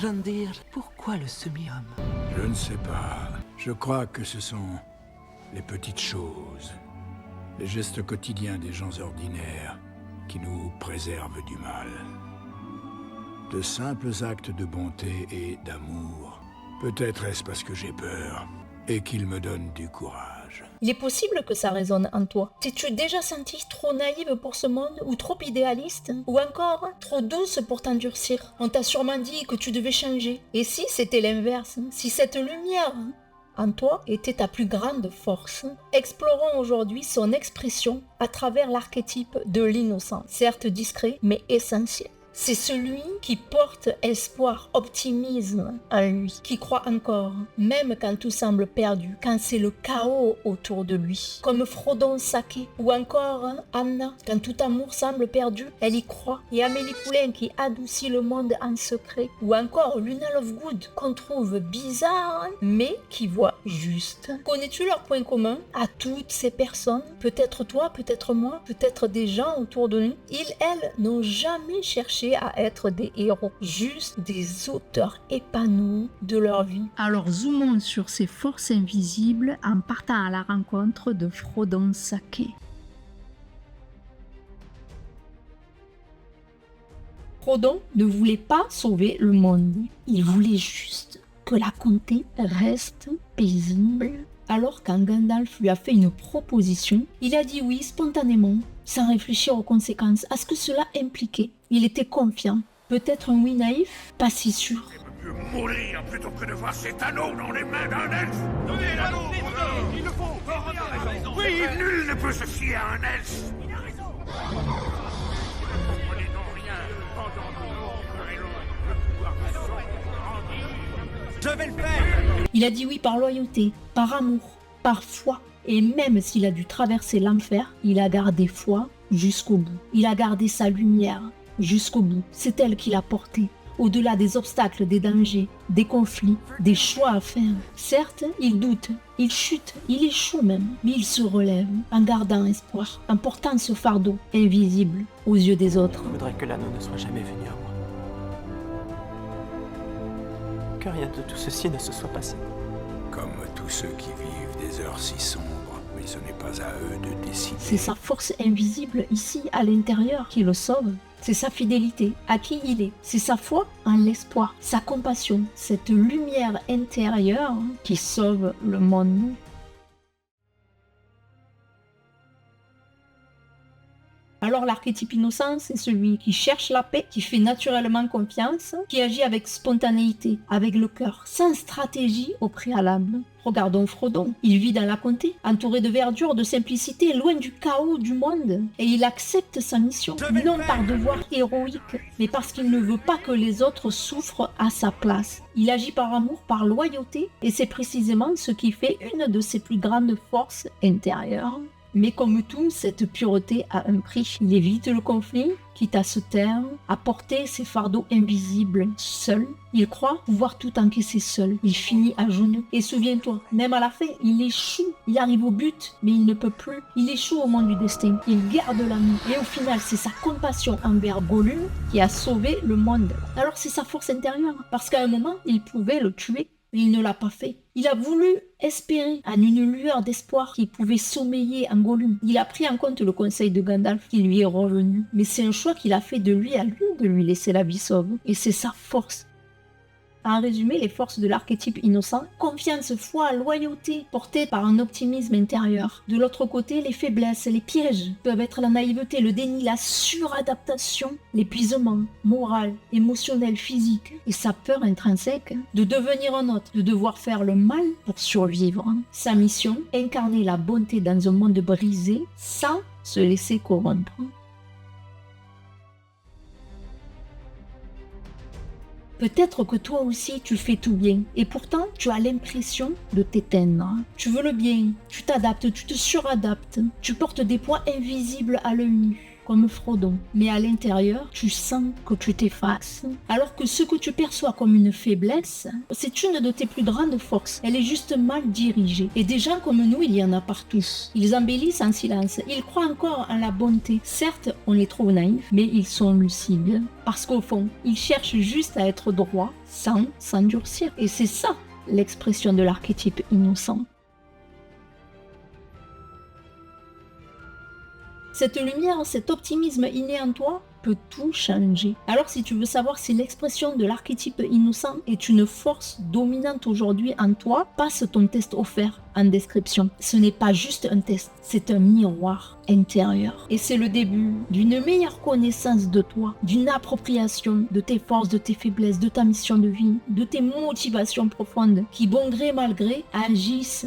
grandir. Pourquoi le semi-homme? Je ne sais pas. Je crois que ce sont les petites choses, les gestes quotidiens des gens ordinaires qui nous préservent du mal. De simples actes de bonté et d'amour. Peut-être est-ce parce que j'ai peur et qu'ils me donnent du courage. Il est possible que ça résonne en toi. T'es-tu déjà senti trop naïve pour ce monde ou trop idéaliste? Ou encore trop douce pour t'endurcir? On t'a sûrement dit que tu devais changer. Et si c'était l'inverse? Si cette lumière en toi était ta plus grande force? Explorons aujourd'hui son expression à travers l'archétype de l'innocent. Certes discret, mais essentiel. C'est celui qui porte espoir, optimisme en lui, qui croit encore, même quand tout semble perdu, quand c'est le chaos autour de lui. Comme Frodon Sake, ou encore Anna, quand tout amour semble perdu, elle y croit. Et Amélie Poulain qui adoucit le monde en secret, ou encore Luna Lovegood, qu'on trouve bizarre, mais qui voit juste. Connais-tu leurs points communs à toutes ces personnes? Peut-être toi, peut-être moi, peut-être des gens autour de nous. Ils, elles, n'ont jamais cherché à être des héros, juste des auteurs épanouis de leur vie. Alors zoomons sur ces forces invisibles en partant à la rencontre de Frodon Sake. Frodon ne voulait pas sauver le monde, il voulait juste que la comté reste paisible. Alors quand Gandalf lui a fait une proposition, il a dit oui spontanément, sans réfléchir aux conséquences, à ce que cela impliquait. Il était confiant. Peut-être un oui naïf, pas si sûr. Je veux mieux mourir plutôt que de voir cet anneau dans les mains d'un elfe. Donnez l'anneau, il le faut. Oui, nul ne peut se fier à un elfe. Il a raison. Comprenez donc rien. Pendant que nous ferons le pouvoir du sang grandir. Je vais le faire. Il a dit oui par loyauté, par amour, par foi. Et même s'il a dû traverser l'enfer, il a gardé foi jusqu'au bout. Il a gardé sa lumière jusqu'au bout. C'est elle qui l'a porté. Au-delà des obstacles, des dangers, des conflits, des choix à faire. Certes, il doute, il chute, il échoue même, mais il se relève en gardant espoir, en portant ce fardeau invisible aux yeux des autres. Je voudrais que l'anneau ne soit jamais venu à moi. Que rien de tout ceci ne se soit passé. Comme tous ceux qui vivent des heures si sombres, mais ce n'est pas à eux de décider. C'est sa force invisible ici, à l'intérieur, qui le sauve. C'est sa fidélité à qui il est. C'est sa foi en l'espoir, sa compassion, cette lumière intérieure qui sauve le monde. Alors l'archétype innocent, c'est celui qui cherche la paix, qui fait naturellement confiance, qui agit avec spontanéité, avec le cœur, sans stratégie au préalable. Regardons Frodon, il vit dans la comté, entouré de verdure, de simplicité, loin du chaos du monde. Et il accepte sa mission, non par devoir héroïque, mais parce qu'il ne veut pas que les autres souffrent à sa place. Il agit par amour, par loyauté, et c'est précisément ce qui fait une de ses plus grandes forces intérieures. Mais comme tout, cette pureté a un prix. Il évite le conflit, quitte à se taire, à porter ses fardeaux invisibles seul. Il croit pouvoir tout encaisser seul. Il finit à genoux. Et souviens-toi, même à la fin, il échoue. Il arrive au but, mais il ne peut plus. Il échoue au monde du destin. Il garde l'ami. Et au final, c'est sa compassion envers Gollum qui a sauvé le monde. Alors c'est sa force intérieure. Parce qu'à un moment, il pouvait le tuer. Mais il ne l'a pas fait. Il a voulu espérer en une lueur d'espoir qui pouvait sommeiller en Gollum. Il a pris en compte le conseil de Gandalf qui lui est revenu. Mais c'est un choix qu'il a fait de lui à lui de lui laisser la vie sauve. Et c'est sa force. En résumé, les forces de l'archétype innocent, confiance, foi, loyauté, portées par un optimisme intérieur. De l'autre côté, les faiblesses, les pièges peuvent être la naïveté, le déni, la suradaptation, l'épuisement moral, émotionnel, physique et sa peur intrinsèque de devenir un autre, de devoir faire le mal pour survivre. Sa mission, incarner la bonté dans un monde brisé sans se laisser corrompre. Peut-être que toi aussi tu fais tout bien et pourtant tu as l'impression de t'éteindre. Tu veux le bien, tu t'adaptes, tu te suradaptes, tu portes des poids invisibles à l'œil nu. comme Frodon. Mais à l'intérieur, tu sens que tu t'effaces. Alors que ce que tu perçois comme une faiblesse, c'est une de tes plus grandes forces. Elle est juste mal dirigée. Et des gens comme nous, il y en a partout. Ils embellissent en silence. Ils croient encore en la bonté. Certes, on les trouve naïfs, mais ils sont lucides. Parce qu'au fond, ils cherchent juste à être droits, sans s'endurcir. Et c'est ça, l'expression de l'archétype innocent. Cette lumière, cet optimisme inné en toi peut tout changer. Alors si tu veux savoir si l'expression de l'archétype innocent est une force dominante aujourd'hui en toi, passe ton test offert en description. Ce n'est pas juste un test, c'est un miroir intérieur. Et c'est le début d'une meilleure connaissance de toi, d'une appropriation de tes forces, de tes faiblesses, de ta mission de vie, de tes motivations profondes qui, bon gré mal gré, agissent